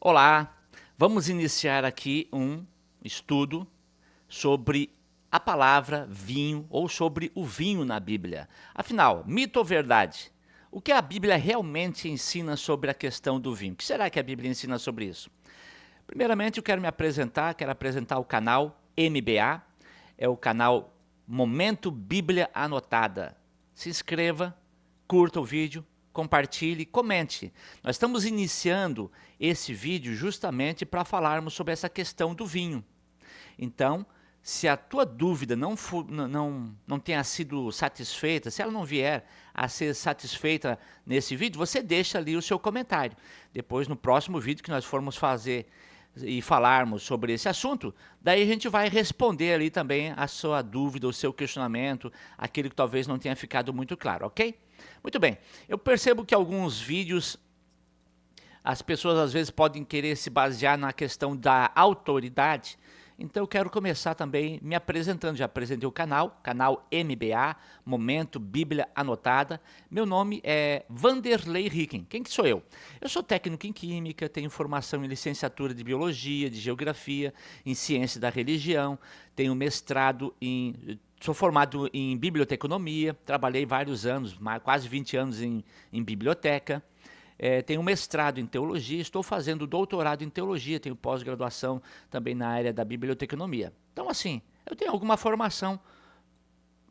Olá, vamos iniciar aqui um estudo sobre a palavra vinho ou sobre o vinho na Bíblia. Afinal, mito ou verdade? O que a Bíblia realmente ensina sobre a questão do vinho? O que será que a Bíblia ensina sobre isso? Primeiramente, eu quero me apresentar, quero apresentar o canal MBA, é o canal Momento Bíblia Anotada. Se inscreva, curta o vídeo, compartilhe, comente. Nós estamos iniciando esse vídeo justamente para falarmos sobre essa questão do vinho. Então, se a tua dúvida não tenha sido satisfeita, se ela não vier a ser satisfeita nesse vídeo, você deixa ali o seu comentário. Depois, no próximo vídeo que nós formos fazer e falarmos sobre esse assunto, daí a gente vai responder ali também a sua dúvida, o seu questionamento, aquilo que talvez não tenha ficado muito claro, ok? Muito bem, eu percebo que alguns vídeos as pessoas às vezes podem querer se basear na questão da autoridade, então eu quero começar também me apresentando. Já apresentei o canal MBA, Momento Bíblia Anotada. Meu nome é Vanderlei Ricken. Quem que sou eu? Eu sou técnico em Química, tenho formação em licenciatura de Biologia, de Geografia, em Ciência da Religião, tenho mestrado em... Sou formado em biblioteconomia, trabalhei vários anos, quase 20 anos em biblioteca. Tenho mestrado em teologia, estou fazendo doutorado em teologia, tenho pós-graduação também na área da biblioteconomia. Então, assim, eu tenho alguma formação,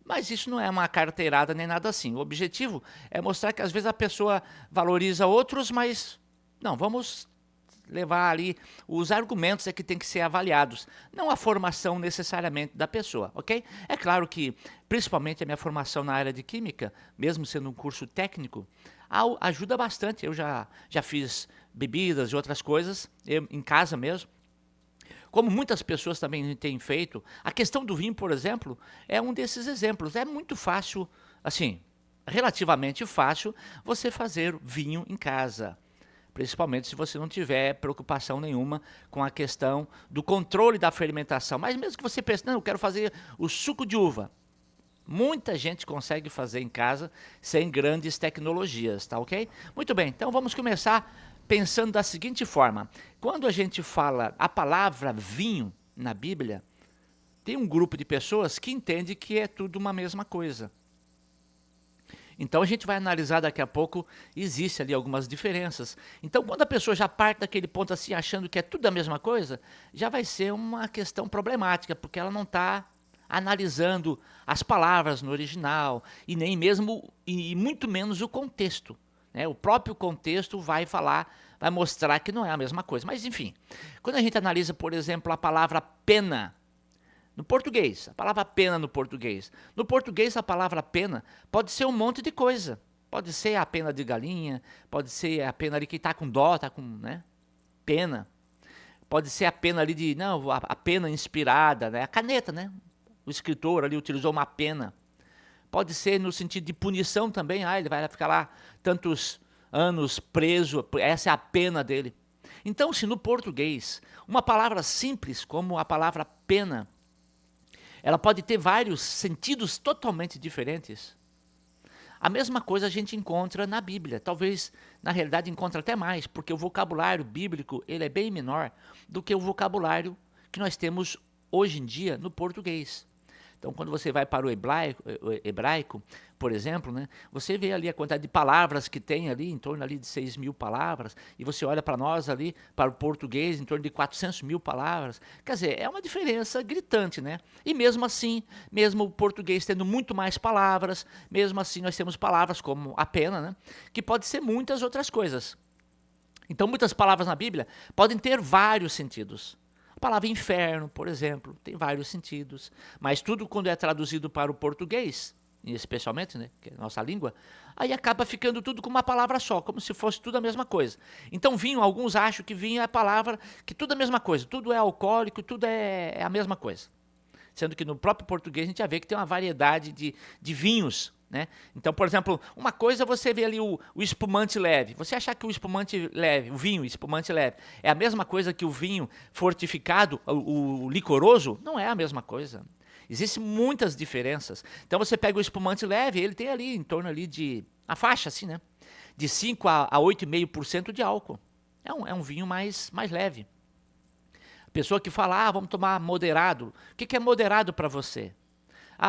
mas isso não é uma carteirada nem nada assim. O objetivo é mostrar que às vezes a pessoa valoriza outros, mas não, vamos levar ali os argumentos que tem que ser avaliados, não a formação necessariamente da pessoa, ok? É claro que, principalmente a minha formação na área de química, mesmo sendo um curso técnico, ajuda bastante. Eu já fiz bebidas e outras coisas, em casa mesmo, como muitas pessoas também têm feito. A questão do vinho, por exemplo, é um desses exemplos. É muito fácil, assim, relativamente fácil, você fazer vinho em casa. Principalmente se você não tiver preocupação nenhuma com a questão do controle da fermentação. Mas mesmo que você pense, não, eu quero fazer o suco de uva. Muita gente consegue fazer em casa sem grandes tecnologias, tá ok? Muito bem, então vamos começar pensando da seguinte forma. Quando a gente fala a palavra vinho na Bíblia, tem um grupo de pessoas que entende que é tudo uma mesma coisa. Então a gente vai analisar daqui a pouco, existe ali algumas diferenças. Então quando a pessoa já parte daquele ponto assim, achando que é tudo a mesma coisa, já vai ser uma questão problemática, porque ela não está analisando as palavras no original, e nem mesmo, e muito menos o contexto, né? O próprio contexto vai falar, vai mostrar que não é a mesma coisa. Mas enfim, quando a gente analisa, por exemplo, a palavra pena, no português, a palavra pena no português. No português, a palavra pena pode ser um monte de coisa. Pode ser a pena de galinha, pode ser a pena ali que está com dó, está com, né, pena. Pode ser a pena ali de, não, a pena inspirada, né, a caneta, né? O escritor ali utilizou uma pena. Pode ser no sentido de punição também, ele vai ficar lá tantos anos preso, essa é a pena dele. Então, se no português, uma palavra simples como a palavra pena, ela pode ter vários sentidos totalmente diferentes. A mesma coisa a gente encontra na Bíblia. Talvez, na realidade, encontra até mais, porque o vocabulário bíblico ele é bem menor do que o vocabulário que nós temos hoje em dia no português. Então, quando você vai para o hebraico, por exemplo, né, você vê ali a quantidade de palavras que tem ali, em torno ali de 6.000 palavras, e você olha para nós ali, para o português, em torno de 400.000 palavras. Quer dizer, é uma diferença gritante, né? E mesmo assim, mesmo o português tendo muito mais palavras, mesmo assim nós temos palavras como a pena, né, que pode ser muitas outras coisas. Então, muitas palavras na Bíblia podem ter vários sentidos. A palavra inferno, por exemplo, tem vários sentidos, mas tudo quando é traduzido para o português, especialmente, né, que é a nossa língua, aí acaba ficando tudo com uma palavra só, como se fosse tudo a mesma coisa. Então vinho, alguns acham que vinho é a palavra, que tudo é a mesma coisa, tudo é alcoólico, tudo é a mesma coisa. Sendo que no próprio português a gente já vê que tem uma variedade de vinhos, né? Então, por exemplo, uma coisa você vê ali o espumante leve. Você achar que o espumante leve, o vinho espumante leve, é a mesma coisa que o vinho fortificado, o licoroso? Não é a mesma coisa. Existem muitas diferenças. Então você pega o espumante leve, ele tem ali em torno ali de, a faixa assim, né? De 5 a 8,5% de álcool. É um vinho mais leve. A pessoa que fala, vamos tomar moderado. O que é moderado para você?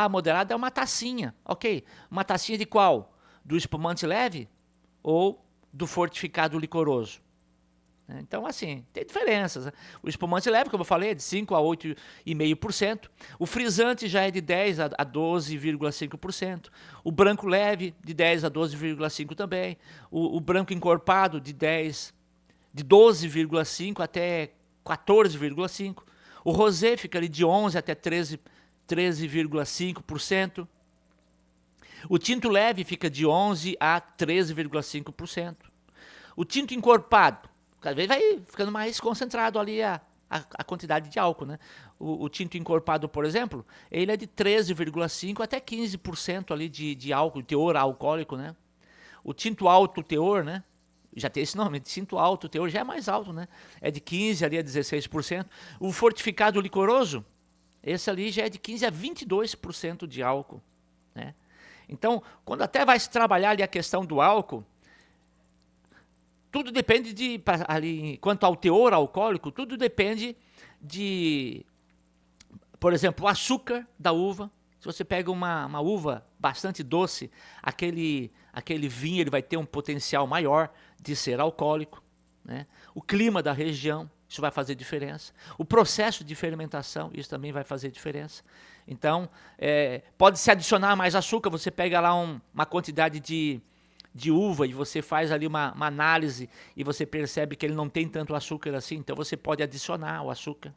Moderado é uma tacinha. Ok, uma tacinha de qual? Do espumante leve ou do fortificado licoroso? Então, assim, tem diferenças. O espumante leve, como eu falei, é de 5 a 8,5%. O frisante já é de 10 a 12,5%. O branco leve, de 10 a 12,5% também. O branco encorpado, de 12,5% até 14,5%. O rosé fica ali de 11 até 13,5%. O tinto leve fica de 11 a 13,5%. O tinto encorpado, cada vez vai ficando mais concentrado ali a quantidade de álcool, né? O tinto encorpado, por exemplo, ele é de 13,5% até 15% ali de álcool, teor alcoólico, né? O tinto alto teor, né? Já tem esse nome, tinto alto teor, já é mais alto, né? É de 15% ali a 16%. O fortificado licoroso, esse ali já é de 15% a 22% de álcool, né? Então, quando até vai se trabalhar ali a questão do álcool, tudo depende ali, quanto ao teor alcoólico, tudo depende de, por exemplo, o açúcar da uva. Se você pega uma uva bastante doce, aquele vinho ele vai ter um potencial maior de ser alcoólico, né? O clima da região, isso vai fazer diferença. O processo de fermentação, isso também vai fazer diferença. Então, pode-se adicionar mais açúcar, você pega lá uma quantidade de uva e você faz ali uma análise e você percebe que ele não tem tanto açúcar assim, então você pode adicionar o açúcar.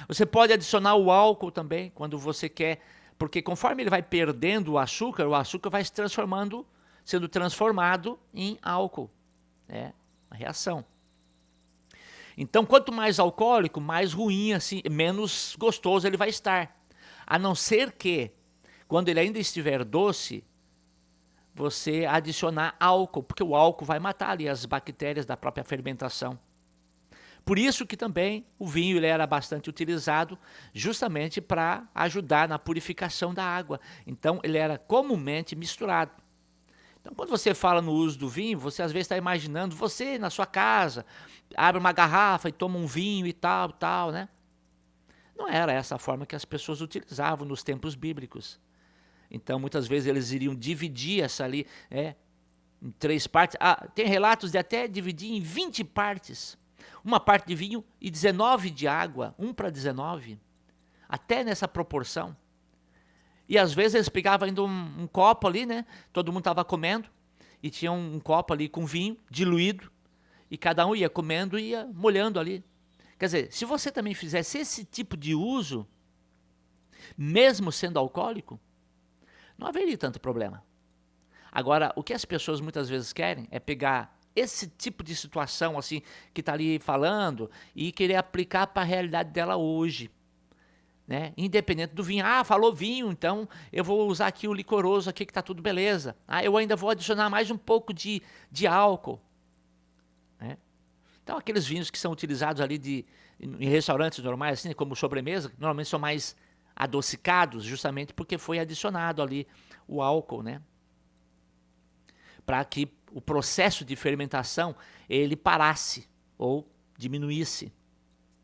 Você pode adicionar o álcool também, quando você quer, porque conforme ele vai perdendo o açúcar vai se transformando, sendo transformado em álcool. É uma reação. Então, quanto mais alcoólico, mais ruim, assim, menos gostoso ele vai estar. A não ser que, quando ele ainda estiver doce, você adicionar álcool, porque o álcool vai matar ali as bactérias da própria fermentação. Por isso que também o vinho ele era bastante utilizado justamente para ajudar na purificação da água. Então ele era comumente misturado. Então quando você fala no uso do vinho, você às vezes está imaginando você na sua casa, abre uma garrafa e toma um vinho e tal, né? Não era essa a forma que as pessoas utilizavam nos tempos bíblicos. Então, muitas vezes eles iriam dividir essa ali em 3 partes. Tem relatos de até dividir em 20 partes. Uma parte de vinho e 19 de água, 1 para 19. Até nessa proporção. E às vezes eles pegavam ainda um copo ali, né? Todo mundo estava comendo. E tinha um copo ali com vinho diluído. E cada um ia comendo e ia molhando ali. Quer dizer, se você também fizesse esse tipo de uso, mesmo sendo alcoólico, não haveria tanto problema. Agora, o que as pessoas muitas vezes querem é pegar esse tipo de situação assim que está ali falando e querer aplicar para a realidade dela hoje, né? Independente do vinho. Falou vinho, então eu vou usar aqui o licoroso aqui que está tudo beleza. Eu ainda vou adicionar mais um pouco de álcool, né? Então, aqueles vinhos que são utilizados ali em restaurantes normais, assim, como sobremesa, normalmente são mais adocicados, justamente porque foi adicionado ali o álcool, né? Para que o processo de fermentação ele parasse ou diminuísse,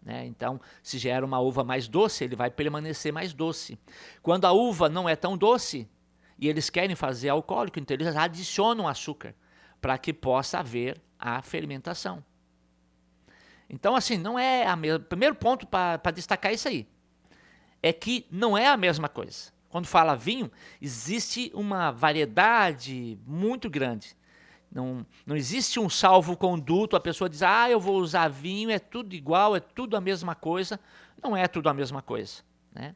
né? Então, se já era uma uva mais doce, ele vai permanecer mais doce. Quando a uva não é tão doce e eles querem fazer alcoólico, então eles adicionam açúcar para que possa haver a fermentação. Então, assim, não é a mesma. Primeiro ponto para destacar isso aí é que não é a mesma coisa. Quando fala vinho, existe uma variedade muito grande. Não existe um salvo-conduto, a pessoa diz, eu vou usar vinho, é tudo igual, é tudo a mesma coisa. Não é tudo a mesma coisa, né?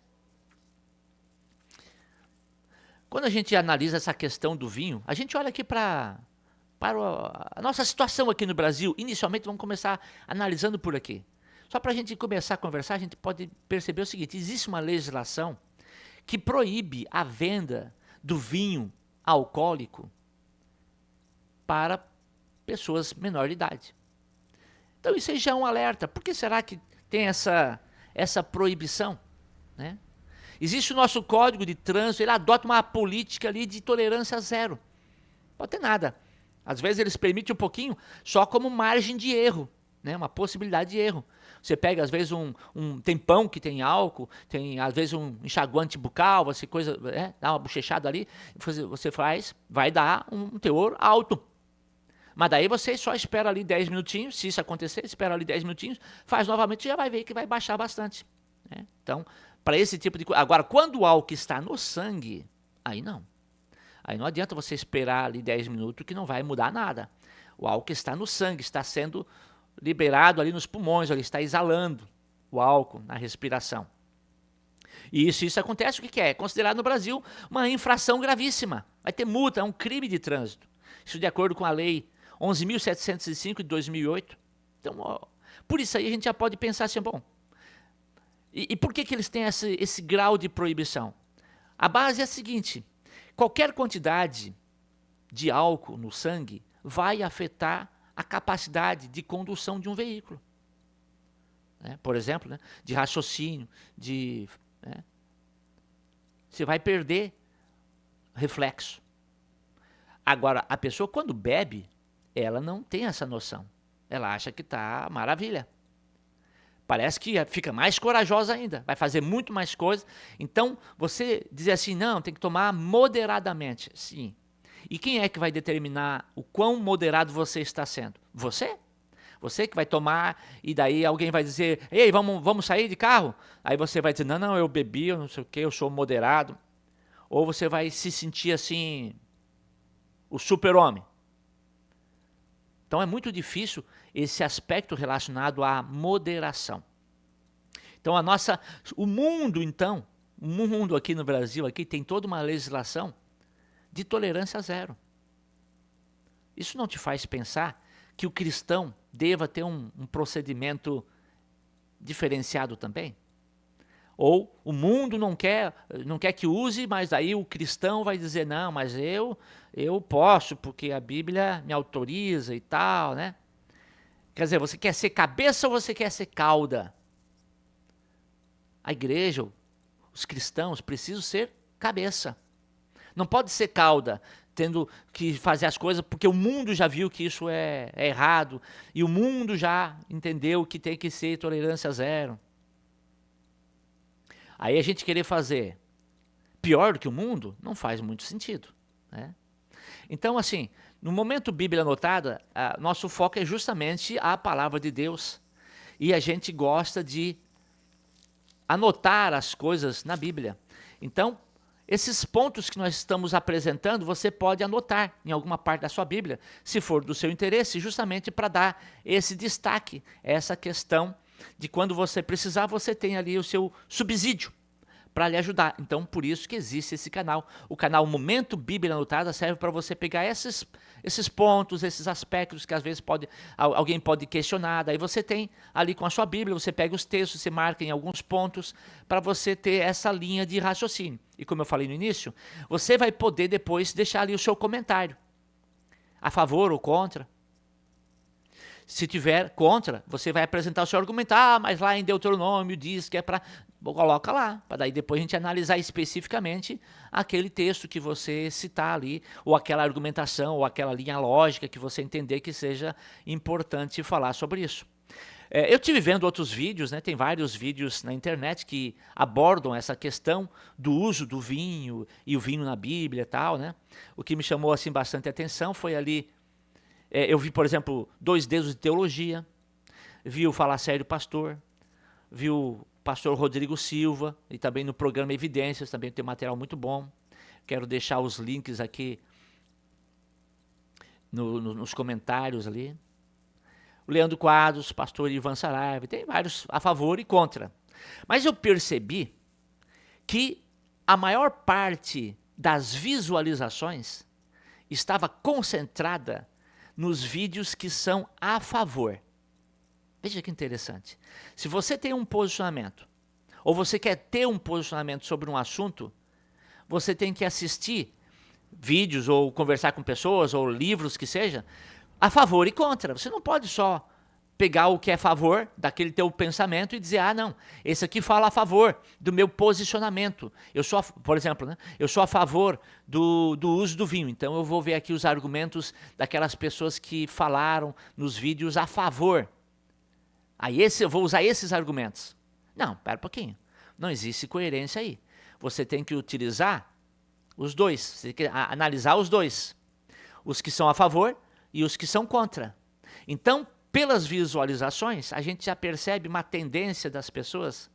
Quando a gente analisa essa questão do vinho, a gente olha aqui para a nossa situação aqui no Brasil. Inicialmente, vamos começar analisando por aqui. Só para a gente começar a conversar, a gente pode perceber o seguinte: existe uma legislação que proíbe a venda do vinho alcoólico para pessoas menor de idade. Então isso aí já é um alerta. Por que será que tem essa proibição, né? Existe o nosso Código de Trânsito, ele adota uma política ali de tolerância zero. Não pode ter nada. Às vezes eles permitem um pouquinho só como margem de erro, né? Uma possibilidade de erro. Você pega, às vezes, tem pão que tem álcool, tem, às vezes, um enxaguante bucal, você dá uma bochechada ali, você faz, vai dar um teor alto. Mas daí você só espera ali 10 minutinhos, se isso acontecer, espera ali 10 minutinhos, faz novamente e já vai ver que vai baixar bastante, né? Então, para esse tipo de coisa. Agora, quando o álcool está no sangue, aí não. Aí não adianta você esperar ali 10 minutos que não vai mudar nada. O álcool está no sangue, está sendo liberado ali nos pulmões, ele está exalando o álcool na respiração. E se isso acontece, o que é? É considerado no Brasil uma infração gravíssima. Vai ter multa, é um crime de trânsito. Isso de acordo com a lei 11.705 de 2008. Então, ó, por isso aí a gente já pode pensar assim, bom, e por que eles têm esse grau de proibição? A base é a seguinte: qualquer quantidade de álcool no sangue vai afetar a capacidade de condução de um veículo. Né? Por exemplo, né? De raciocínio, né? Você vai perder reflexo. Agora, a pessoa quando bebe, ela não tem essa noção. Ela acha que está maravilha. Parece que fica mais corajosa ainda, vai fazer muito mais coisas. Então, você dizer assim, não, tem que tomar moderadamente. Sim. E quem é que vai determinar o quão moderado você está sendo? Você. Você que vai tomar, e daí alguém vai dizer, ei, vamos sair de carro? Aí você vai dizer, não, eu bebi, eu não sei o que, eu sou moderado. Ou você vai se sentir assim, o super-homem. Então é muito difícil esse aspecto relacionado à moderação. Então o mundo aqui no Brasil aqui tem toda uma legislação de tolerância zero. Isso não te faz pensar que o cristão deva ter um procedimento diferenciado também? Ou o mundo não quer que use, mas aí o cristão vai dizer, não, mas eu posso, porque a Bíblia me autoriza e tal, né? Quer dizer, você quer ser cabeça ou você quer ser cauda? A igreja, os cristãos precisam ser cabeça. Não pode ser cauda, tendo que fazer as coisas porque o mundo já viu que isso é errado e o mundo já entendeu que tem que ser tolerância zero. Aí a gente querer fazer pior do que o mundo não faz muito sentido, né? Então, assim, no momento Bíblia Anotada, nosso foco é justamente a palavra de Deus. E a gente gosta de anotar as coisas na Bíblia. Então, esses pontos que nós estamos apresentando, você pode anotar em alguma parte da sua Bíblia, se for do seu interesse, justamente para dar esse destaque, essa questão de quando você precisar, você tem ali o seu subsídio para lhe ajudar. Então, por isso que existe esse canal. O canal Momento Bíblia Anotada serve para você pegar esses pontos, esses aspectos que às vezes alguém pode questionar. Daí você tem ali com a sua Bíblia, você pega os textos, você marca em alguns pontos para você ter essa linha de raciocínio. E como eu falei no início, você vai poder depois deixar ali o seu comentário, a favor ou contra. Se tiver contra, você vai apresentar o seu argumento. Mas lá em Deuteronômio diz que é para... Coloca lá, para daí depois a gente analisar especificamente aquele texto que você citar ali, ou aquela argumentação, ou aquela linha lógica que você entender que seja importante falar sobre isso. Eu estive vendo outros vídeos, né? Tem vários vídeos na internet que abordam essa questão do uso do vinho e o vinho na Bíblia e tal, né? O que me chamou assim bastante atenção foi ali... eu vi, por exemplo, 2 dedos de teologia, vi o Falar Sério Pastor, vi o pastor Rodrigo Silva, e também no programa Evidências, também tem material muito bom. Quero deixar os links aqui nos comentários ali. O Leandro Quadros, pastor Ivan Saraiva, tem vários a favor e contra. Mas eu percebi que a maior parte das visualizações estava concentrada nos vídeos que são a favor. Veja que interessante. Se você tem um posicionamento, ou você quer ter um posicionamento sobre um assunto, você tem que assistir vídeos, ou conversar com pessoas, ou livros que seja, a favor e contra. Você não pode só pegar o que é a favor daquele teu pensamento e dizer, não, esse aqui fala a favor do meu posicionamento. Eu sou, por exemplo, né, eu sou a favor do uso do vinho, então eu vou ver aqui os argumentos daquelas pessoas que falaram nos vídeos a favor Aí eu vou usar esses argumentos. Não, pera um pouquinho. Não existe coerência aí. Você tem que utilizar os dois, você tem que analisar os dois. Os que são a favor e os que são contra. Então, pelas visualizações, a gente já percebe uma tendência das pessoas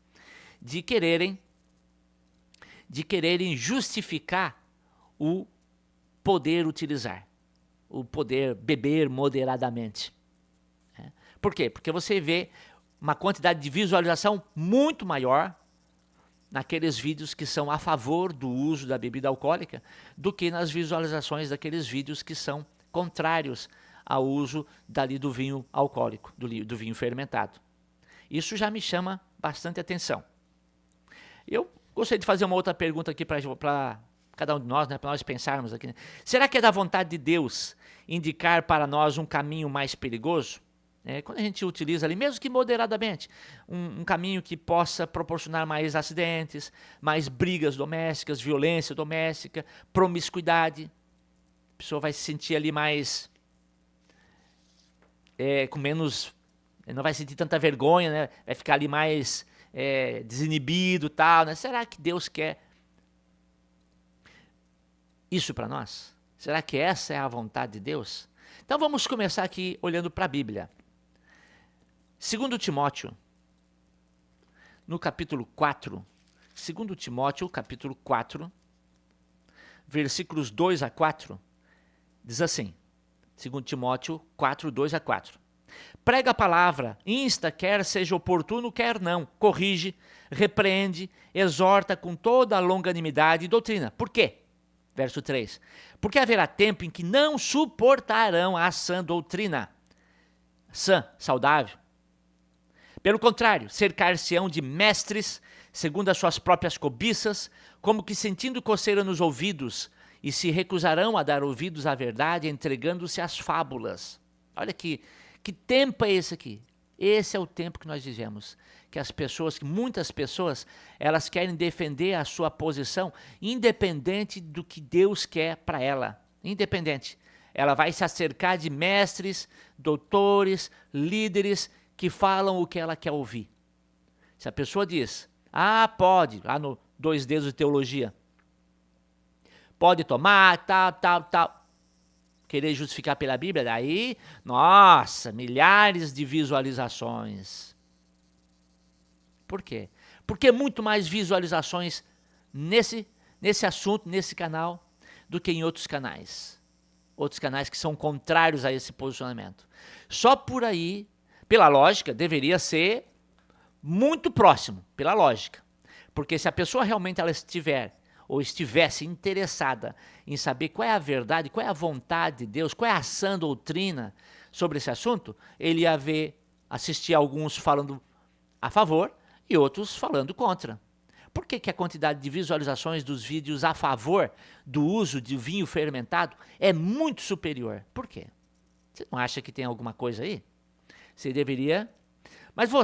de quererem justificar o poder utilizar, o poder beber moderadamente. Por quê? Porque você vê uma quantidade de visualização muito maior naqueles vídeos que são a favor do uso da bebida alcoólica do que nas visualizações daqueles vídeos que são contrários ao uso do vinho alcoólico, do vinho fermentado. Isso já me chama bastante atenção. Eu gostaria de fazer uma outra pergunta aqui para cada um de nós, né, para nós pensarmos aqui. Né? Será que é da vontade de Deus indicar para nós um caminho mais perigoso? Quando a gente utiliza ali, mesmo que moderadamente, um caminho que possa proporcionar mais acidentes, mais brigas domésticas, violência doméstica, promiscuidade, a pessoa vai se sentir ali mais, com menos, não vai sentir tanta vergonha, né? Vai ficar ali mais desinibido e tal, né? Será que Deus quer isso para nós? Será que essa é a vontade de Deus? Então vamos começar aqui olhando para a Bíblia. 2 Timóteo, no capítulo 4, 2 Timóteo, capítulo 4, versículos 2 a 4, diz assim, 2 Timóteo 4, 2 a 4. Prega a palavra, insta, quer seja oportuno, quer não, corrige, repreende, exorta com toda a longanimidade e doutrina. Por quê? Verso 3. Porque haverá tempo em que não suportarão a sã doutrina, saudável. Pelo contrário, cercar-se-ão de mestres, segundo as suas próprias cobiças, como que sentindo coceira nos ouvidos, e se recusarão a dar ouvidos à verdade, entregando-se às fábulas. Olha que tempo é esse aqui? Esse é o tempo que nós vivemos. Que muitas pessoas, elas querem defender a sua posição, independente do que Deus quer para ela. Independente. Ela vai se acercar de mestres, doutores, líderes, que falam o que ela quer ouvir. Se a pessoa diz, pode, lá no 2 dedos de teologia, pode tomar, tal, querer justificar pela Bíblia, daí, nossa, milhares de visualizações. Por quê? Porque muito mais visualizações nesse assunto, nesse canal, do que em outros canais. Outros canais que são contrários a esse posicionamento. Só por aí, pela lógica, deveria ser muito próximo, pela lógica. Porque se a pessoa realmente ela estivesse interessada em saber qual é a verdade, qual é a vontade de Deus, qual é a sã doutrina sobre esse assunto, ele ia assistir alguns falando a favor e outros falando contra. Por que a quantidade de visualizações dos vídeos a favor do uso de vinho fermentado é muito superior? Por quê? Você não acha que tem alguma coisa aí? Você deveria... Mas o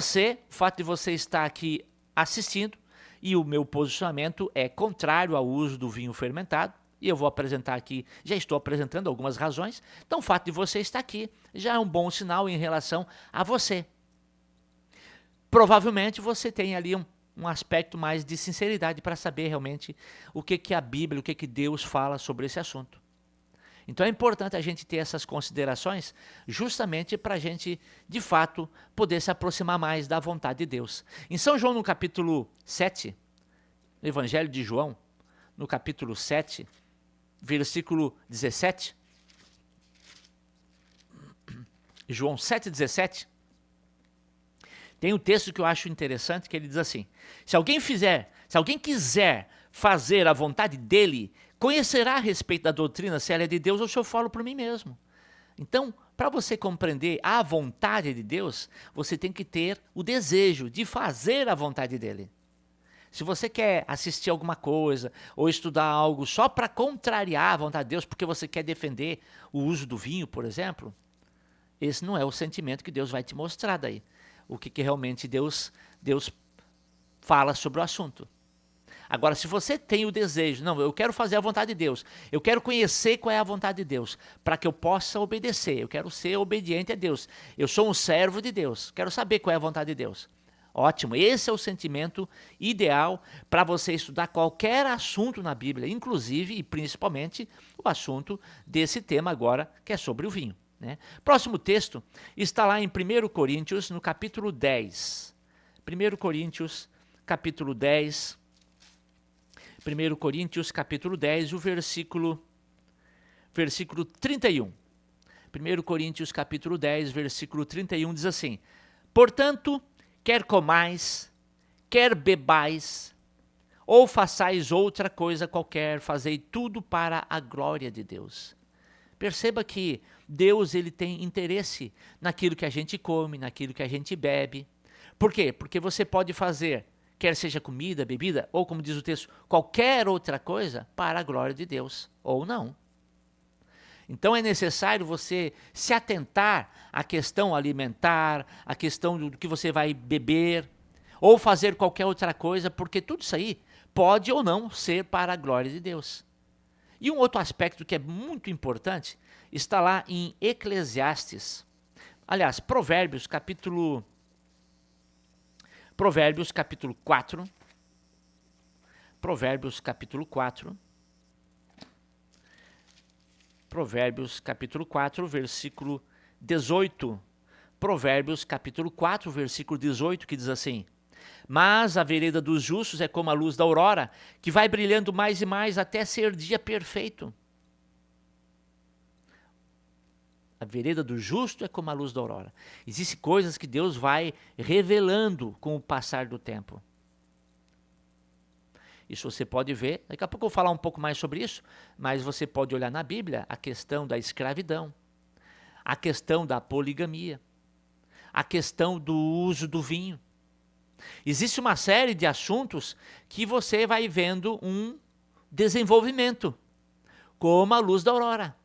fato de você estar aqui assistindo, e o meu posicionamento é contrário ao uso do vinho fermentado, e eu vou apresentar aqui, já estou apresentando algumas razões, então o fato de você estar aqui já é um bom sinal em relação a você. Provavelmente você tem ali um aspecto mais de sinceridade para saber realmente o que a Bíblia, o que Deus fala sobre esse assunto. Então é importante a gente ter essas considerações justamente para a gente, de fato, poder se aproximar mais da vontade de Deus. Em São João, no capítulo 7, no Evangelho de João, no capítulo 7, versículo 17, João 7,17, tem um texto que eu acho interessante, que ele diz assim, se alguém quiser fazer a vontade dele, conhecerá a respeito da doutrina, se ela é de Deus ou se eu falo por mim mesmo. Então, para você compreender a vontade de Deus, você tem que ter o desejo de fazer a vontade dele. Se você quer assistir alguma coisa ou estudar algo só para contrariar a vontade de Deus, porque você quer defender o uso do vinho, por exemplo, esse não é o sentimento que Deus vai te mostrar daí. O que realmente Deus fala sobre o assunto. Agora, se você tem o desejo, não, eu quero fazer a vontade de Deus, eu quero conhecer qual é a vontade de Deus, para que eu possa obedecer, eu quero ser obediente a Deus, eu sou um servo de Deus, quero saber qual é a vontade de Deus. Ótimo, esse é o sentimento ideal para você estudar qualquer assunto na Bíblia, inclusive e principalmente o assunto desse tema agora, que é sobre o vinho. Né? Próximo texto está lá em 1 Coríntios, no capítulo 10. 1 Coríntios, capítulo 10. 1 Coríntios, capítulo 10, o versículo 31. 1 Coríntios, capítulo 10, versículo 31 diz assim: portanto, quer comais, quer bebais, ou façais outra coisa qualquer, fazei tudo para a glória de Deus. Perceba que Deus ele tem interesse naquilo que a gente come, naquilo que a gente bebe. Por quê? Porque você pode fazer, quer seja comida, bebida, ou como diz o texto, qualquer outra coisa para a glória de Deus, ou não. Então é necessário você se atentar à questão alimentar, à questão do que você vai beber, ou fazer qualquer outra coisa, porque tudo isso aí pode ou não ser para a glória de Deus. E um outro aspecto que é muito importante está lá em Eclesiastes. Aliás, Provérbios capítulo 4. Provérbios capítulo 4. Provérbios capítulo 4, versículo 18. Provérbios capítulo 4, versículo 18, que diz assim: mas a vereda dos justos é como a luz da aurora, que vai brilhando mais e mais até ser dia perfeito. A vereda do justo é como a luz da aurora. Existem coisas que Deus vai revelando com o passar do tempo. Isso você pode ver, daqui a pouco eu vou falar um pouco mais sobre isso, mas você pode olhar na Bíblia a questão da escravidão, a questão da poligamia, a questão do uso do vinho. Existe uma série de assuntos que você vai vendo um desenvolvimento, como a luz da aurora.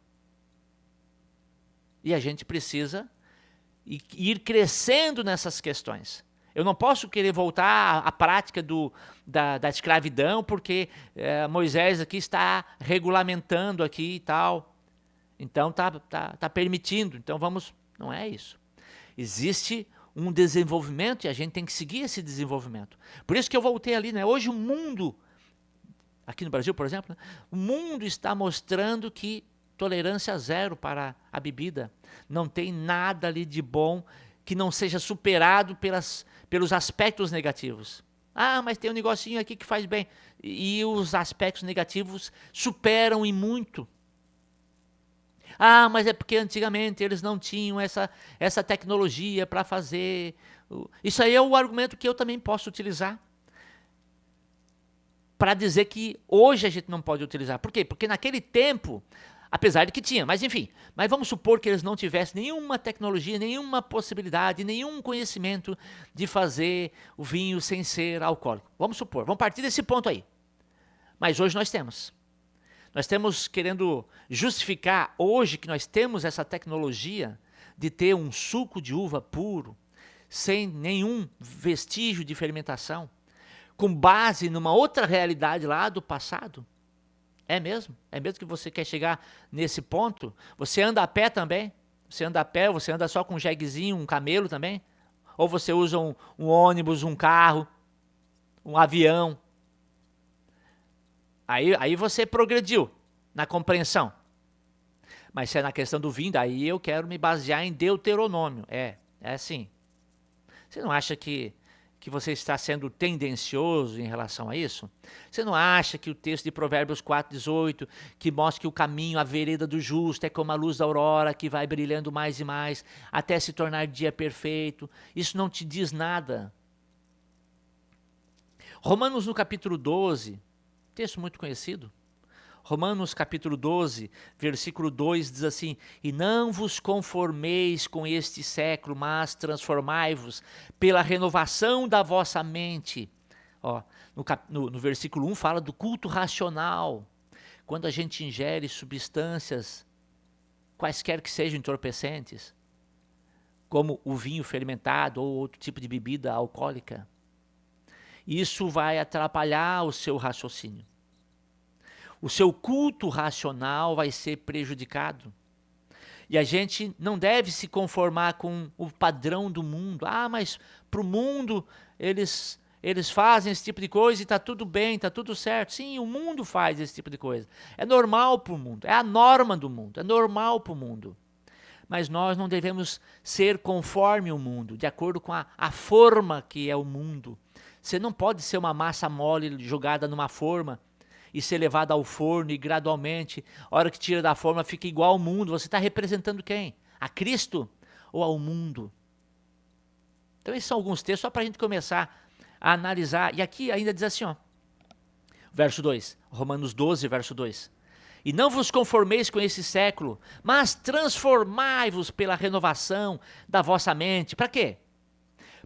E a gente precisa ir crescendo nessas questões. Eu não posso querer voltar à prática da escravidão, porque Moisés aqui está regulamentando aqui e tal. Então tá permitindo. Então vamos. Não é isso. Existe um desenvolvimento e a gente tem que seguir esse desenvolvimento. Por isso que eu voltei ali, né? Hoje o mundo, aqui no Brasil, por exemplo, né? O mundo está mostrando que tolerância zero para a bebida. Não tem nada ali de bom que não seja superado pelos aspectos negativos. Ah, mas tem um negocinho aqui que faz bem. E os aspectos negativos superam e muito. Ah, mas é porque antigamente eles não tinham essa tecnologia para fazer. Isso aí é o argumento que eu também posso utilizar para dizer que hoje a gente não pode utilizar. Por quê? Porque naquele tempo, apesar de que tinha, mas enfim, mas vamos supor que eles não tivessem nenhuma tecnologia, nenhuma possibilidade, nenhum conhecimento de fazer o vinho sem ser alcoólico. Vamos supor, vamos partir desse ponto aí. Mas hoje nós temos. Nós estamos querendo justificar hoje que nós temos essa tecnologia de ter um suco de uva puro, sem nenhum vestígio de fermentação, com base numa outra realidade lá do passado. É mesmo? É mesmo que você quer chegar nesse ponto? Você anda a pé também? Você anda a pé, você anda só com um jeguezinho, um camelo também? Ou você usa um ônibus, um carro, um avião? Aí você progrediu na compreensão. Mas se é na questão do vinho, aí eu quero me basear em Deuteronômio. É assim. Você não acha que você está sendo tendencioso em relação a isso? Você não acha que o texto de Provérbios 4,18, que mostra que o caminho, a vereda do justo é como a luz da aurora, que vai brilhando mais e mais, até se tornar dia perfeito, isso não te diz nada? Romanos no capítulo 12, texto muito conhecido. Romanos capítulo 12, versículo 2 diz assim: e não vos conformeis com este século, mas transformai-vos pela renovação da vossa mente. Ó, no versículo 1 fala do culto racional. Quando a gente ingere substâncias, quaisquer que sejam entorpecentes, como o vinho fermentado ou outro tipo de bebida alcoólica. Isso vai atrapalhar o seu raciocínio. O seu culto racional vai ser prejudicado. E a gente não deve se conformar com o padrão do mundo. Ah, mas para o mundo eles fazem esse tipo de coisa e está tudo bem, está tudo certo. Sim, o mundo faz esse tipo de coisa. É normal para o mundo, é a norma do mundo, é normal para o mundo. Mas nós não devemos ser conforme o mundo, de acordo com a forma que é o mundo. Você não pode ser uma massa mole jogada numa forma e ser levada ao forno e gradualmente, a hora que tira da forma, fica igual ao mundo. Você está representando quem? A Cristo ou ao mundo? Então esses são alguns textos só para a gente começar a analisar. E aqui ainda diz assim, ó, verso 2, Romanos 12, verso 2. E não vos conformeis com esse século, mas transformai-vos pela renovação da vossa mente. Para quê?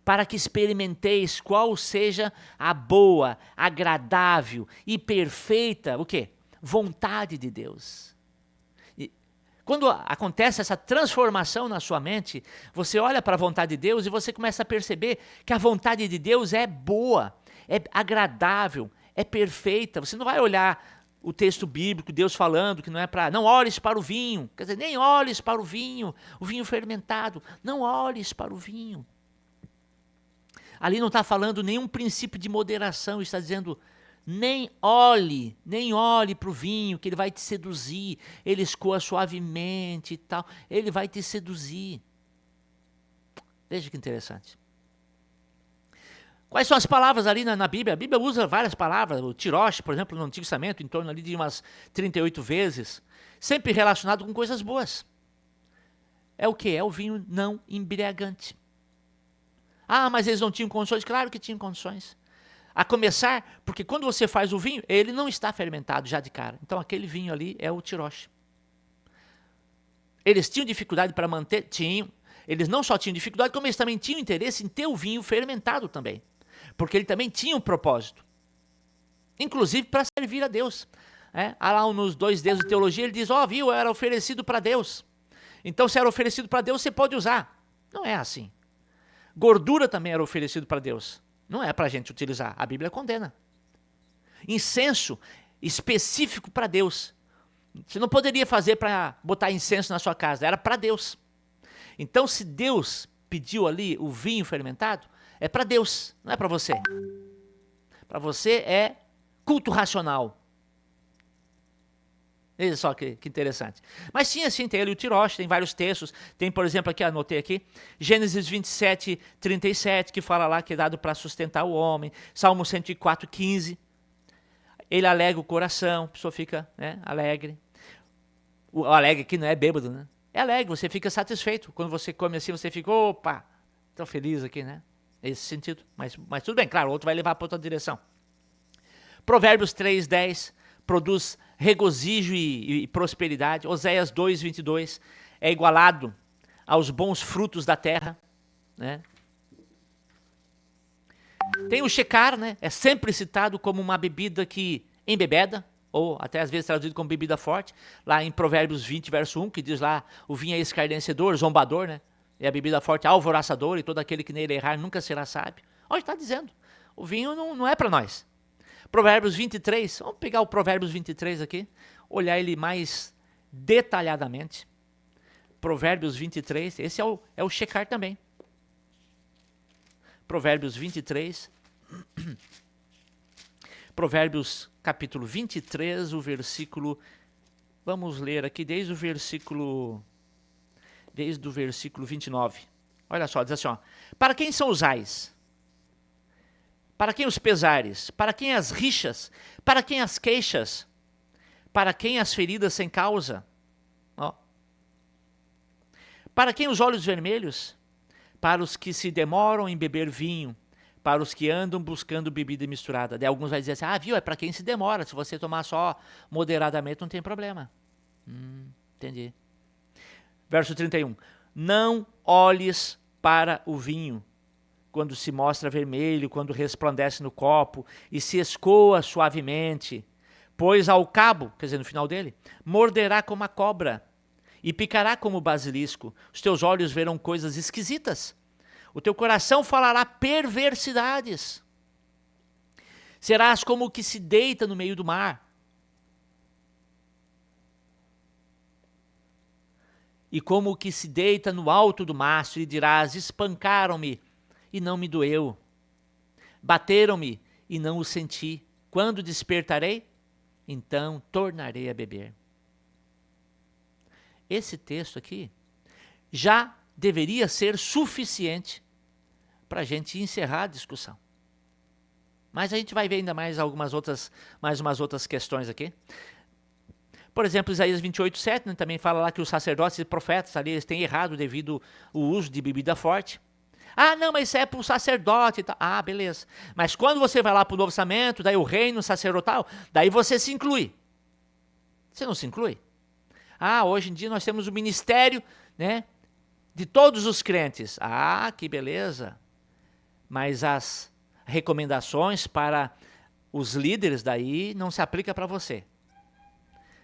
Para que experimenteis qual seja a boa, agradável e perfeita, o quê? Vontade de Deus. E quando acontece essa transformação na sua mente, você olha para a vontade de Deus e você começa a perceber que a vontade de Deus é boa, é agradável, é perfeita. Você não vai olhar o texto bíblico, Deus falando que não é para, não olhes para o vinho, quer dizer, nem olhes para o vinho fermentado, não olhes para o vinho. Ali não está falando nenhum princípio de moderação, está dizendo, nem olhe para o vinho, que ele vai te seduzir, ele escoa suavemente e tal, ele vai te seduzir. Veja que interessante. Quais são as palavras ali na Bíblia? A Bíblia usa várias palavras, o tirosh, por exemplo, no Antigo Testamento, em torno ali de umas 38 vezes, sempre relacionado com coisas boas. É o que? É o vinho não embriagante. Ah, mas eles não tinham condições? Claro que tinham condições. A começar, porque quando você faz o vinho, ele não está fermentado já de cara. Então aquele vinho ali é o tirosh. Eles tinham dificuldade para manter? Tinham. Eles não só tinham dificuldade, como eles também tinham interesse em ter o vinho fermentado também. Porque ele também tinha um propósito. Inclusive para servir a Deus. Lá nos 2 dedos de teologia, ele diz, viu, era oferecido para Deus. Então se era oferecido para Deus, você pode usar. Não é assim. Gordura também era oferecido para Deus. Não é para a gente utilizar. A Bíblia condena. Incenso específico para Deus. Você não poderia fazer para botar incenso na sua casa. Era para Deus. Então, se Deus pediu ali o vinho fermentado, é para Deus, não é para você. Para você é culto racional. Veja só que interessante. Mas sim, assim, tem ali o tirosh, tem vários textos. Tem, por exemplo, aqui, anotei aqui, Gênesis 27, 37, que fala lá que é dado para sustentar o homem. Salmo 104, 15. Ele alegra o coração, a pessoa fica alegre. O alegre aqui não é bêbado, né? É alegre, você fica satisfeito. Quando você come assim, você fica, opa, estou feliz aqui, né? Nesse sentido. Mas tudo bem, claro, o outro vai levar para outra direção. Provérbios 3, 10 produz regozijo e prosperidade. Oséias 2, 22 é igualado aos bons frutos da terra, né? Tem o shecar, né? É sempre citado como uma bebida que embebeda, ou até às vezes traduzido como bebida forte, lá em Provérbios 20, verso 1, que diz lá, o vinho é escarnecedor, zombador, né? E a bebida forte alvoroçador, e todo aquele que nele errar nunca será sábio. Olha, está dizendo, o vinho não é para nós. Provérbios 23, vamos pegar o Provérbios 23 aqui, olhar ele mais detalhadamente. Provérbios 23, esse é o shecar também. Provérbios 23, Provérbios capítulo 23, o versículo, vamos ler aqui desde o versículo 29. Olha só, diz assim, ó, para quem são os ais? Para quem os pesares? Para quem as rixas? Para quem as queixas? Para quem as feridas sem causa? Ó. Para quem os olhos vermelhos? Para os que se demoram em beber vinho, para os que andam buscando bebida misturada. Daí alguns vão dizer assim, viu, é para quem se demora, se você tomar só moderadamente não tem problema. Entendi. Verso 31, não olhes para o vinho, quando se mostra vermelho, quando resplandece no copo e se escoa suavemente, pois ao cabo, quer dizer, no final dele, morderá como a cobra e picará como o basilisco. Os teus olhos verão coisas esquisitas. O teu coração falará perversidades. Serás como o que se deita no meio do mar. E como o que se deita no alto do mastro, e dirás: espancaram-me, e não me doeu. Bateram-me, e não o senti. Quando despertarei, então tornarei a beber. Esse texto aqui já deveria ser suficiente para a gente encerrar a discussão. Mas a gente vai ver ainda mais umas outras questões aqui. Por exemplo, Isaías 28:7, né, também fala lá que os sacerdotes e profetas ali eles têm errado devido ao uso de bebida forte. Ah, não, mas isso é para o sacerdote e tal. Ah, beleza. Mas quando você vai lá para o Novo Testamento, daí o reino sacerdotal, daí você se inclui. Você não se inclui? Ah, hoje em dia nós temos o ministério, né, de todos os crentes. Ah, que beleza. Mas as recomendações para os líderes daí não se aplica para você.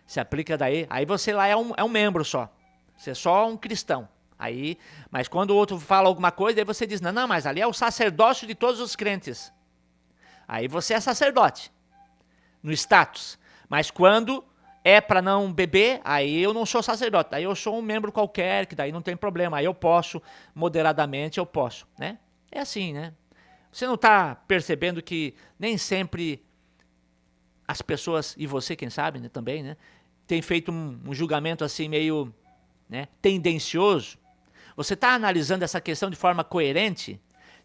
Se aplica daí, aí você lá é um membro só. Você é só um cristão. Aí, mas quando o outro fala alguma coisa, aí você diz: não, mas ali é o sacerdócio de todos os crentes. Aí você é sacerdote, no status. Mas quando é para não beber, aí eu não sou sacerdote. Aí eu sou um membro qualquer, que daí não tem problema. Aí eu posso, moderadamente eu posso, né? É assim, né? Você não está percebendo que nem sempre as pessoas, e você quem sabe, né, também, né, tem feito um julgamento assim meio, né, tendencioso. Você está analisando essa questão de forma coerente?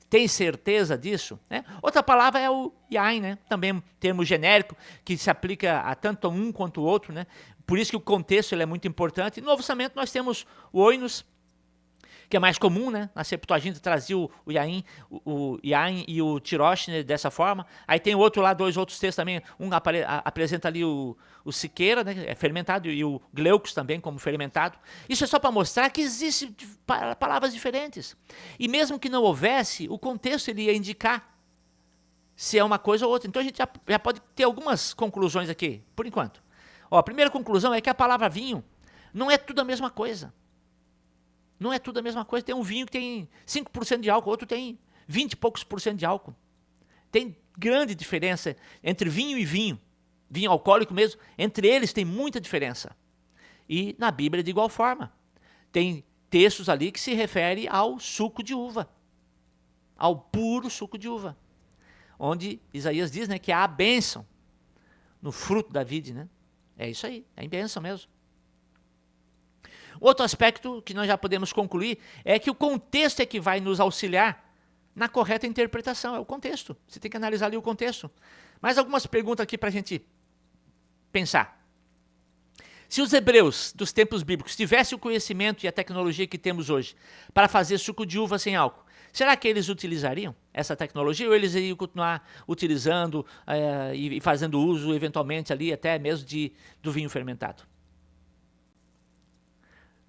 Tem certeza disso? Né? Outra palavra é o yain, né? Também um termo genérico que se aplica a tanto um quanto o outro. Né? Por isso que o contexto ele é muito importante. No Novo Testamento nós temos o oinos, que é mais comum, né? Na Septuaginta trazia o yain e o tirosh, né? Dessa forma. Aí tem outro lá, dois outros textos também. Um apresenta ali o siqueira, né? É fermentado, e o glaucos também como fermentado. Isso é só para mostrar que existem palavras diferentes. E mesmo que não houvesse, o contexto ele ia indicar se é uma coisa ou outra. Então a gente já pode ter algumas conclusões aqui, por enquanto. Ó, a primeira conclusão é que a palavra vinho não é tudo a mesma coisa. Não é tudo a mesma coisa. Tem um vinho que tem 5% de álcool, outro tem 20 e poucos por cento de álcool. Tem grande diferença entre vinho e vinho. Vinho alcoólico mesmo, entre eles tem muita diferença. E na Bíblia de igual forma. Tem textos ali que se referem ao suco de uva. Ao puro suco de uva. Onde Isaías diz, né, que há a bênção no fruto da vide, né? É isso aí, é em bênção mesmo. Outro aspecto que nós já podemos concluir é que o contexto é que vai nos auxiliar na correta interpretação. É o contexto. Você tem que analisar ali o contexto. Mais algumas perguntas aqui para a gente pensar. Se os hebreus dos tempos bíblicos tivessem o conhecimento e a tecnologia que temos hoje para fazer suco de uva sem álcool, será que eles utilizariam essa tecnologia ou eles iriam continuar utilizando e fazendo uso eventualmente ali até mesmo do vinho fermentado?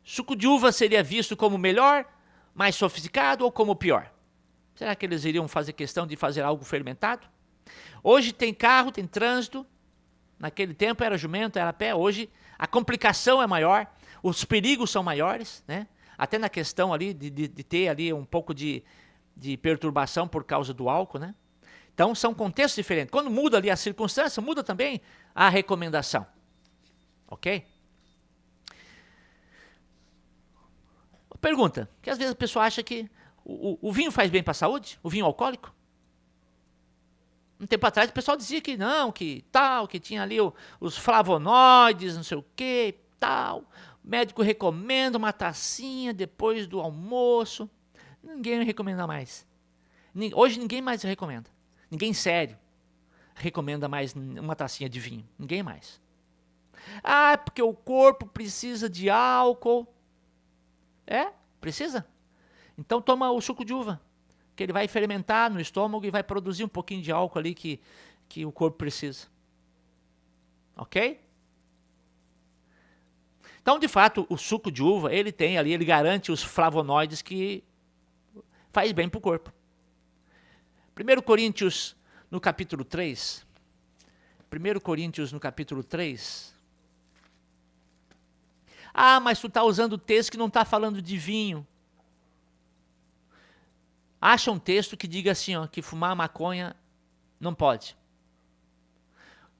Suco de uva seria visto como melhor, mais sofisticado ou como pior? Será que eles iriam fazer questão de fazer algo fermentado? Hoje tem carro, tem trânsito. Naquele tempo era jumento, era a pé. Hoje a complicação é maior, os perigos são maiores, né? Até na questão ali de ter ali um pouco de perturbação por causa do álcool, né? Então são contextos diferentes. Quando muda ali a circunstância, muda também a recomendação. Ok? Pergunta, que às vezes a pessoa acha que o vinho faz bem para a saúde? O vinho alcoólico? Um tempo atrás o pessoal dizia que não, que tal, que tinha ali os flavonoides, não sei o que, tal. O médico recomenda uma tacinha depois do almoço. Ninguém recomenda mais. Hoje ninguém mais recomenda. Ninguém sério recomenda mais uma tacinha de vinho. Ninguém mais. Ah, porque o corpo precisa de álcool. É? Precisa? Então toma o suco de uva, que ele vai fermentar no estômago e vai produzir um pouquinho de álcool ali que o corpo precisa. Ok? Então, de fato, o suco de uva, ele tem ali, ele garante os flavonoides que faz bem para o corpo. 1 Coríntios, no capítulo 3. 1 Coríntios, no capítulo 3. Ah, mas tu está usando o texto que não está falando de vinho. Acha um texto que diga assim, ó, que fumar maconha não pode.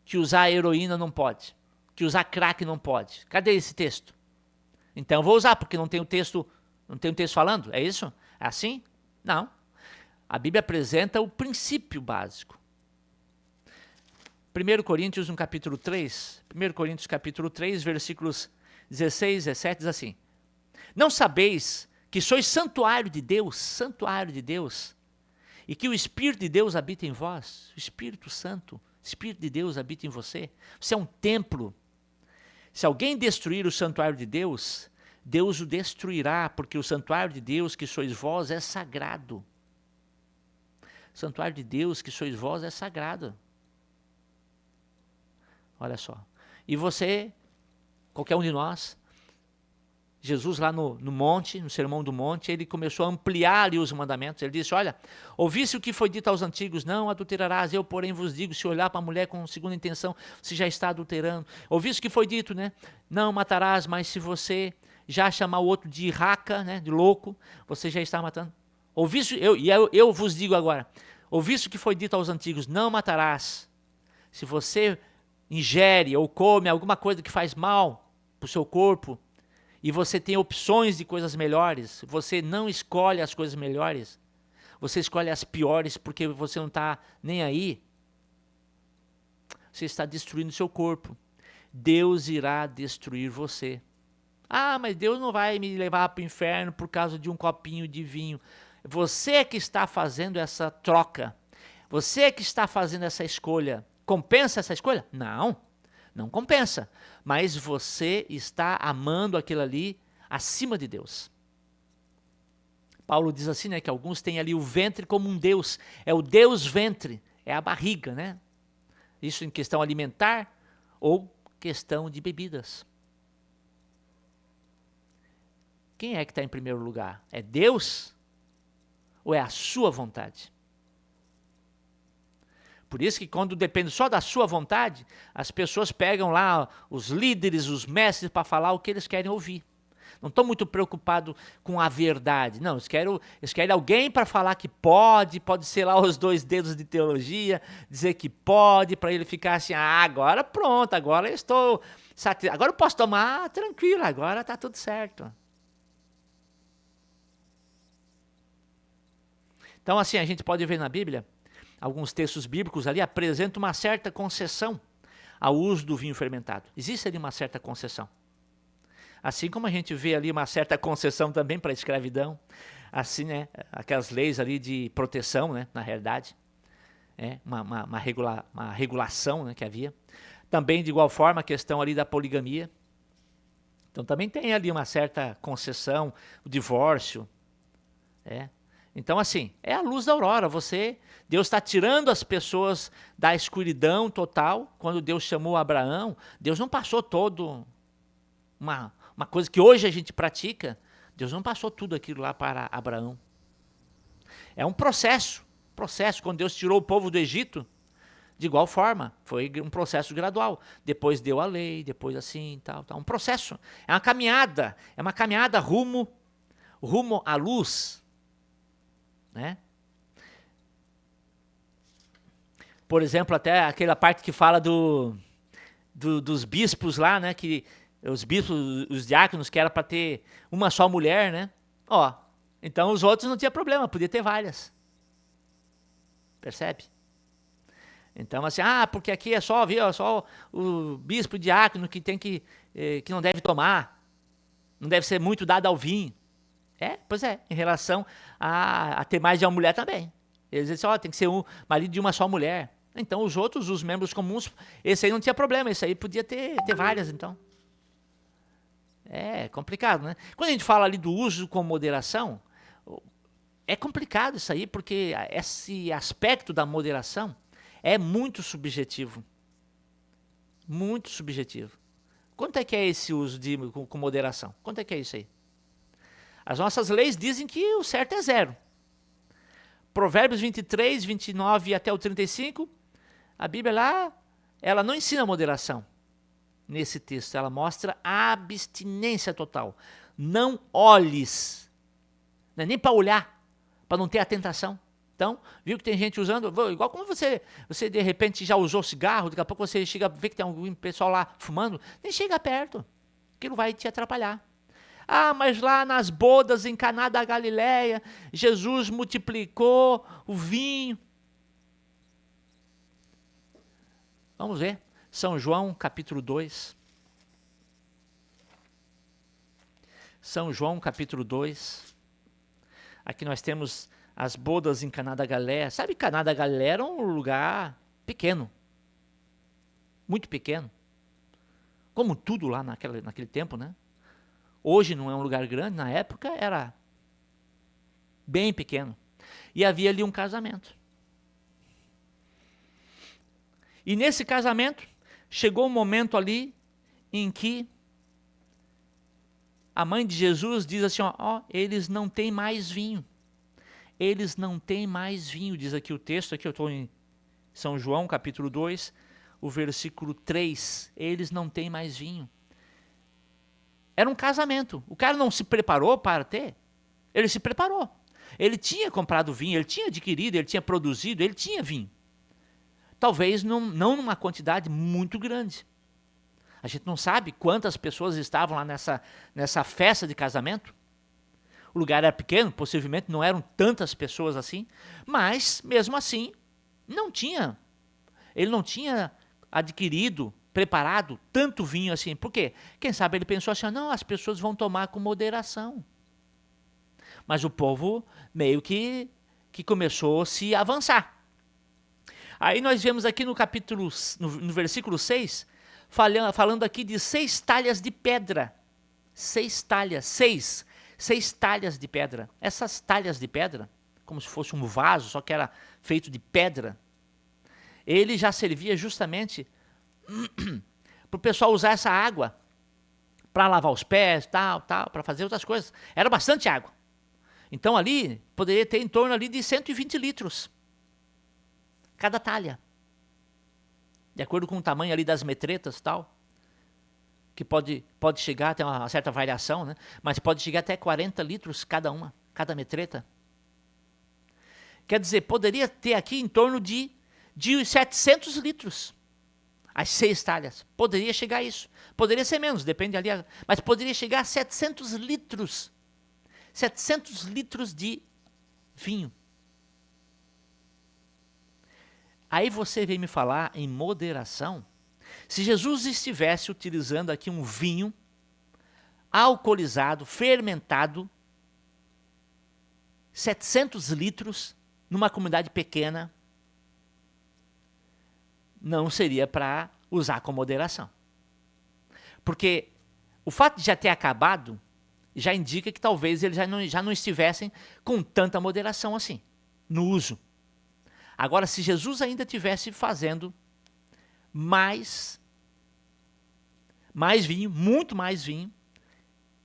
que usar heroína não pode, que usar crack não pode. Cadê esse texto? Então eu vou usar, porque não tem um texto falando, é isso? É assim? Não. A Bíblia apresenta o princípio básico. 1 Coríntios, no capítulo 3, 1 Coríntios capítulo 3, versículos 16, 17, diz assim: não sabeis que sois santuário de Deus, e que o Espírito de Deus habita em vós? O Espírito Santo, o Espírito de Deus habita em você. Você é um templo. Se alguém destruir o santuário de Deus, Deus o destruirá, porque o santuário de Deus que sois vós é sagrado. O santuário de Deus que sois vós é sagrado. Olha só. E você, qualquer um de nós, Jesus lá no monte, no Sermão do Monte, ele começou a ampliar ali os mandamentos. Ele disse, olha, ouviste o que foi dito aos antigos, não adulterarás, eu porém vos digo, se olhar para a mulher com segunda intenção, você já está adulterando. Ouviste o que foi dito, né? Não matarás, mas se você já chamar o outro de raca, né, de louco, você já está matando. Ouviste, eu vos digo agora, ouviste o que foi dito aos antigos, não matarás. Se você ingere ou come alguma coisa que faz mal para o seu corpo, e você tem opções de coisas melhores, você não escolhe as coisas melhores, você escolhe as piores porque você não está nem aí, você está destruindo o seu corpo. Deus irá destruir você. Ah, mas Deus não vai me levar para o inferno por causa de um copinho de vinho. Você que está fazendo essa troca, você que está fazendo essa escolha. Compensa essa escolha? Não, não compensa. Mas você está amando aquilo ali acima de Deus. Paulo diz assim, né, que alguns têm ali o ventre como um Deus. É o Deus ventre, é a barriga, né? Isso em questão alimentar ou questão de bebidas. Quem é que está em primeiro lugar? É Deus ou é a sua vontade? Por isso que quando depende só da sua vontade, as pessoas pegam lá os líderes, os mestres para falar o que eles querem ouvir. Não estão muito preocupados com a verdade. Não, eles querem alguém para falar que pode ser lá os 2 dedos de teologia, dizer que pode, para ele ficar assim, agora pronto, agora eu estou satisfeito, agora eu posso tomar tranquilo, agora está tudo certo. Então assim, a gente pode ver na Bíblia, alguns textos bíblicos ali apresentam uma certa concessão ao uso do vinho fermentado. Existe ali uma certa concessão. Assim como a gente vê ali uma certa concessão também para a escravidão, assim, né, aquelas leis ali de proteção, né, na realidade, uma regulação, né, que havia. Também, de igual forma, a questão ali da poligamia. Então também tem ali uma certa concessão, o divórcio, Então, assim, é a luz da aurora. Deus está tirando as pessoas da escuridão total. Quando Deus chamou Abraão, Deus não passou todo uma coisa que hoje a gente pratica. Deus não passou tudo aquilo lá para Abraão. É um processo. Quando Deus tirou o povo do Egito, de igual forma, foi um processo gradual. Depois deu a lei, depois assim, tal. Um processo. É uma caminhada rumo à luz. Né? Por exemplo, até aquela parte que fala dos bispos lá, né? Que os bispos, os diáconos, que era para ter uma só mulher, né? Então os outros não tinha problema, podia ter várias. Percebe? Então assim, porque aqui é só o bispo, o diácono que tem que não deve tomar, não deve ser muito dado ao vinho. Pois é, em relação a ter mais de uma mulher também. Eles dizem, tem que ser um marido de uma só mulher. Então os outros, os membros comuns, esse aí não tinha problema, esse aí podia ter várias, então. É complicado, né? Quando a gente fala ali do uso com moderação, é complicado isso aí, porque esse aspecto da moderação é muito subjetivo. Muito subjetivo. Quanto é que é esse uso com moderação? Quanto é que é isso aí? As nossas leis dizem que o certo é 0. Provérbios 23, 29 até o 35, a Bíblia lá, ela não ensina moderação nesse texto, ela mostra a abstinência total. Não olhes, não é nem para olhar, para não ter a tentação. Então, viu que tem gente usando, igual como você de repente já usou cigarro, daqui a pouco você chega a ver que tem algum pessoal lá fumando, nem chega perto, aquilo vai te atrapalhar. Ah, mas lá nas bodas em Caná da Galileia, Jesus multiplicou o vinho. Vamos ver, São João capítulo 2. São João capítulo 2. Aqui nós temos as bodas em Caná da Galileia. Sabe, Caná da Galileia era um lugar pequeno, muito pequeno, como tudo lá naquele tempo, né? Hoje não é um lugar grande, na época era bem pequeno. E havia ali um casamento. E nesse casamento, chegou um momento ali em que a mãe de Jesus diz assim, ó, eles não têm mais vinho. Eles não têm mais vinho, diz aqui o texto, aqui eu estou em São João, capítulo 2, o versículo 3. Eles não têm mais vinho. Era um casamento. O cara não se preparou para ter. Ele se preparou. Ele tinha comprado vinho, ele tinha adquirido, ele tinha produzido, ele tinha vinho. Talvez não numa quantidade muito grande. A gente não sabe quantas pessoas estavam lá nessa festa de casamento. O lugar era pequeno, possivelmente não eram tantas pessoas assim, mas mesmo assim ele não tinha adquirido, preparado tanto vinho assim. Por quê? Quem sabe ele pensou assim, não, as pessoas vão tomar com moderação. Mas o povo meio que começou a se avançar. Aí nós vemos aqui no capítulo, no versículo 6, falando aqui de 6 talhas de pedra. 6 talhas, 6 talhas de pedra. Essas talhas de pedra, como se fosse um vaso, só que era feito de pedra, ele já servia justamente para o pessoal usar essa água para lavar os pés, para fazer outras coisas. Era bastante água. Então ali poderia ter em torno ali de 120 litros cada talha. De acordo com o tamanho ali das metretas e tal, que pode chegar até uma certa variação, né? Mas pode chegar até 40 litros cada metreta. Quer dizer, poderia ter aqui em torno de 700 litros. As 6 talhas. Poderia chegar a isso. Poderia ser menos, depende ali. Mas poderia chegar a 700 litros. 700 litros de vinho. Aí você vem me falar em moderação. Se Jesus estivesse utilizando aqui um vinho alcoolizado, fermentado, 700 litros, numa comunidade pequena, não seria para usar com moderação. Porque o fato de já ter acabado já indica que talvez eles já não estivessem com tanta moderação assim, no uso. Agora, se Jesus ainda estivesse fazendo mais vinho, muito mais vinho,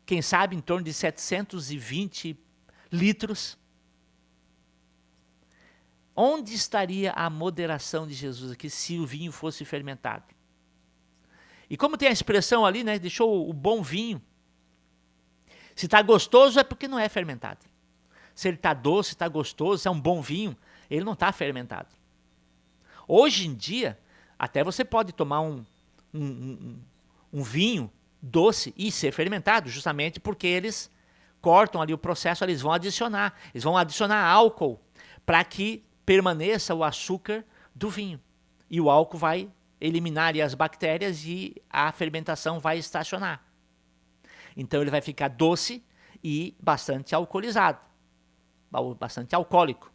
quem sabe em torno de 720 litros, onde estaria a moderação de Jesus aqui se o vinho fosse fermentado? E como tem a expressão ali, né, deixou o bom vinho. Se está gostoso é porque não é fermentado. Se ele está doce, está gostoso, se é um bom vinho, ele não está fermentado. Hoje em dia, até você pode tomar um vinho doce e ser fermentado, justamente porque eles cortam ali o processo, eles vão adicionar álcool para que permaneça o açúcar do vinho. E o álcool vai eliminar ali as bactérias e a fermentação vai estacionar. Então ele vai ficar doce e bastante alcoolizado, bastante alcoólico.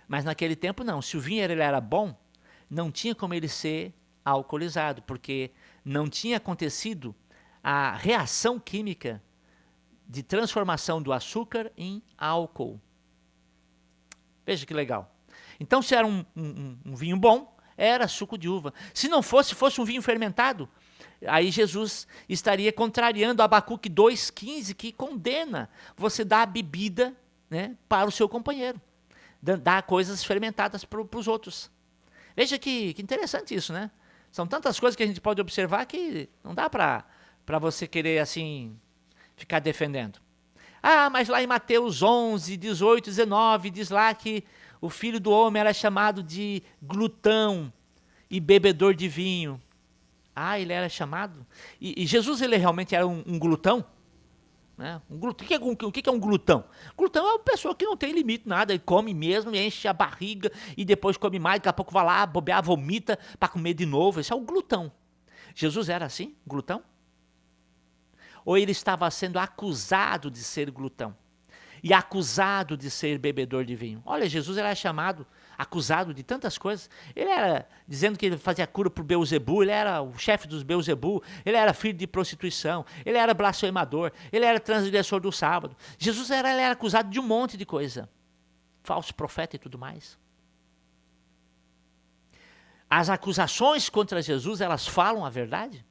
Mas naquele tempo não, se o vinho ele era bom, não tinha como ele ser alcoolizado, porque não tinha acontecido a reação química de transformação do açúcar em álcool. Veja que legal. Então, se era um vinho bom, era suco de uva. Se não fosse um vinho fermentado, aí Jesus estaria contrariando Abacuque 2,15, que condena você dar a bebida, né, para o seu companheiro. Dar coisas fermentadas para os outros. Veja que interessante isso, né? São tantas coisas que a gente pode observar que não dá para você querer assim ficar defendendo. Ah, mas lá em Mateus 11, 18, 19, diz lá que o Filho do Homem era chamado de glutão e bebedor de vinho. Ah, ele era chamado? E Jesus, ele realmente era um glutão? Né? O que é um glutão? Glutão é uma pessoa que não tem limite, nada. Ele come mesmo, enche a barriga e depois come mais. Daqui a pouco vai lá, bobear, vomita para comer de novo. Esse é o glutão. Jesus era assim, glutão? Ou ele estava sendo acusado de ser glutão? E acusado de ser bebedor de vinho? Olha, Jesus era chamado, acusado de tantas coisas. Ele era dizendo que ele fazia cura por Beelzebul, ele era o chefe dos Beelzebul, ele era filho de prostituição, ele era blasfemador, ele era transgressor do sábado. Jesus ele era acusado de um monte de coisa. Falso profeta e tudo mais. As acusações contra Jesus, elas falam a verdade?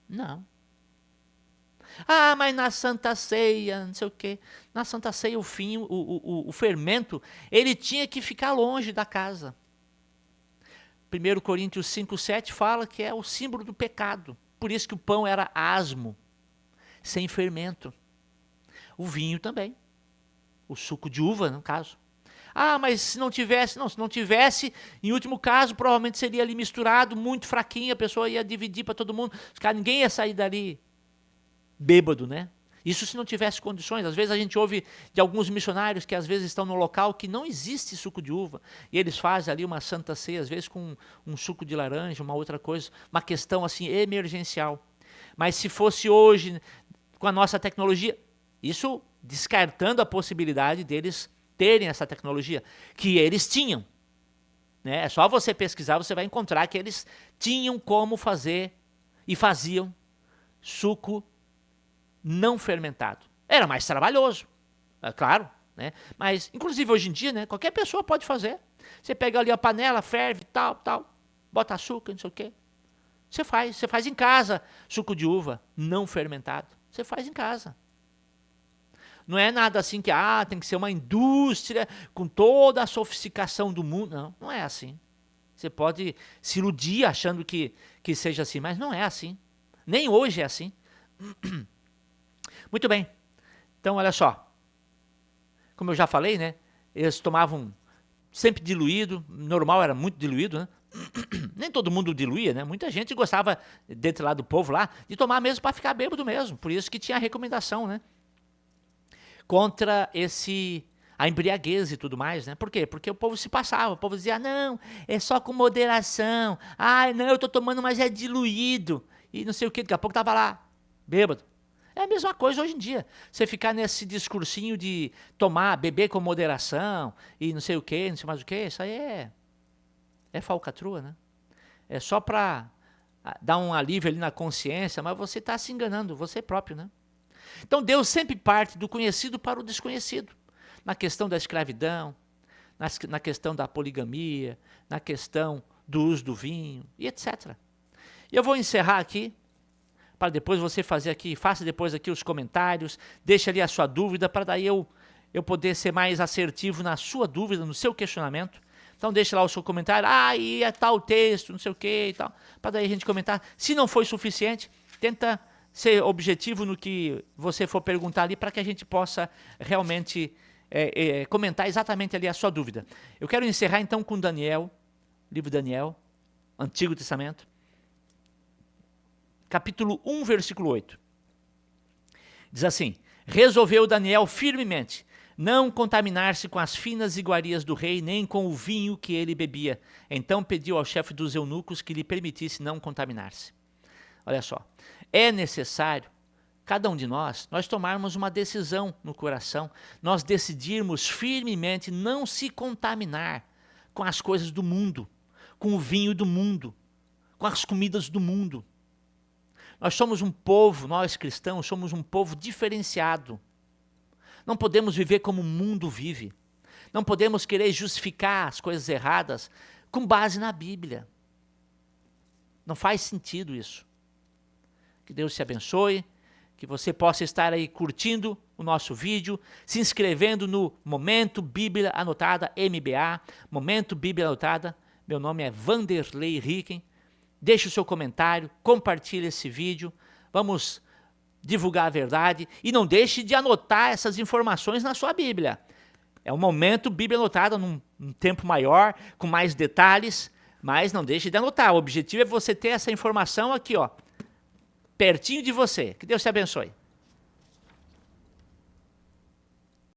Não. Ah, mas na Santa Ceia, não sei o quê. Na Santa Ceia, o fermento, ele tinha que ficar longe da casa. 1 Coríntios 5,7 fala que é o símbolo do pecado. Por isso que o pão era asmo, sem fermento. O vinho também. O suco de uva, no caso. Ah, mas se não tivesse, em último caso, provavelmente seria ali misturado, muito fraquinho, a pessoa ia dividir para todo mundo. Ninguém ia sair dali bêbado, né? Isso se não tivesse condições. Às vezes a gente ouve de alguns missionários que às vezes estão no local que não existe suco de uva. E eles fazem ali uma santa ceia, às vezes com um suco de laranja, uma outra coisa, uma questão assim emergencial. Mas se fosse hoje, com a nossa tecnologia, isso descartando a possibilidade deles terem essa tecnologia, que eles tinham. Né? É só você pesquisar, você vai encontrar que eles tinham como fazer e faziam suco não fermentado. Era mais trabalhoso, é claro, né? Mas inclusive hoje em dia, né, qualquer pessoa pode fazer. Você pega ali a panela, ferve, tal, bota açúcar, não sei o quê. Você faz em casa suco de uva não fermentado. Você faz em casa. Não é nada assim que tem que ser uma indústria com toda a sofisticação do mundo. Não, não é assim. Você pode se iludir achando que seja assim, mas não é assim. Nem hoje é assim. Muito bem, então olha só, como eu já falei, né, eles tomavam sempre diluído, normal era muito diluído, né? Nem todo mundo diluía, né? Muita gente gostava, dentro lá do povo lá, de tomar mesmo para ficar bêbado mesmo, por isso que tinha a recomendação, né? Contra a embriaguez e tudo mais, né? Por quê? Porque o povo se passava, o povo dizia, não, é só com moderação, não, eu tô tomando, mas é diluído, e não sei o que, daqui a pouco tava lá, bêbado. É a mesma coisa hoje em dia. Você ficar nesse discursinho de beber com moderação e não sei o que, não sei mais o que, isso aí é falcatrua, né? É só para dar um alívio ali na consciência, mas você está se enganando, você próprio, né? Então Deus sempre parte do conhecido para o desconhecido. Na questão da escravidão, na questão da poligamia, na questão do uso do vinho e etc. E eu vou encerrar aqui, para depois você faça depois aqui os comentários, deixe ali a sua dúvida, para daí eu poder ser mais assertivo na sua dúvida, no seu questionamento. Então deixe lá o seu comentário, e é tal texto, não sei o que e tal, para daí a gente comentar. Se não foi suficiente, tenta ser objetivo no que você for perguntar ali, para que a gente possa realmente comentar exatamente ali a sua dúvida. Eu quero encerrar então com Daniel, livro de Daniel, Antigo Testamento, capítulo 1, versículo 8. Diz assim, resolveu Daniel firmemente não contaminar-se com as finas iguarias do rei, nem com o vinho que ele bebia. Então pediu ao chefe dos eunucos que lhe permitisse não contaminar-se. Olha só, é necessário, cada um de nós tomarmos uma decisão no coração, nós decidirmos firmemente não se contaminar com as coisas do mundo, com o vinho do mundo, com as comidas do mundo. Nós somos um povo, nós cristãos, somos um povo diferenciado. Não podemos viver como o mundo vive. Não podemos querer justificar as coisas erradas com base na Bíblia. Não faz sentido isso. Que Deus te abençoe, que você possa estar aí curtindo o nosso vídeo, se inscrevendo no Momento Bíblia Anotada, MBA, Momento Bíblia Anotada. Meu nome é Vanderlei Ricken. Deixe o seu comentário, compartilhe esse vídeo. Vamos divulgar a verdade e não deixe de anotar essas informações na sua Bíblia. É um momento Bíblia anotada num tempo maior, com mais detalhes, mas não deixe de anotar. O objetivo é você ter essa informação aqui, ó, pertinho de você. Que Deus te abençoe.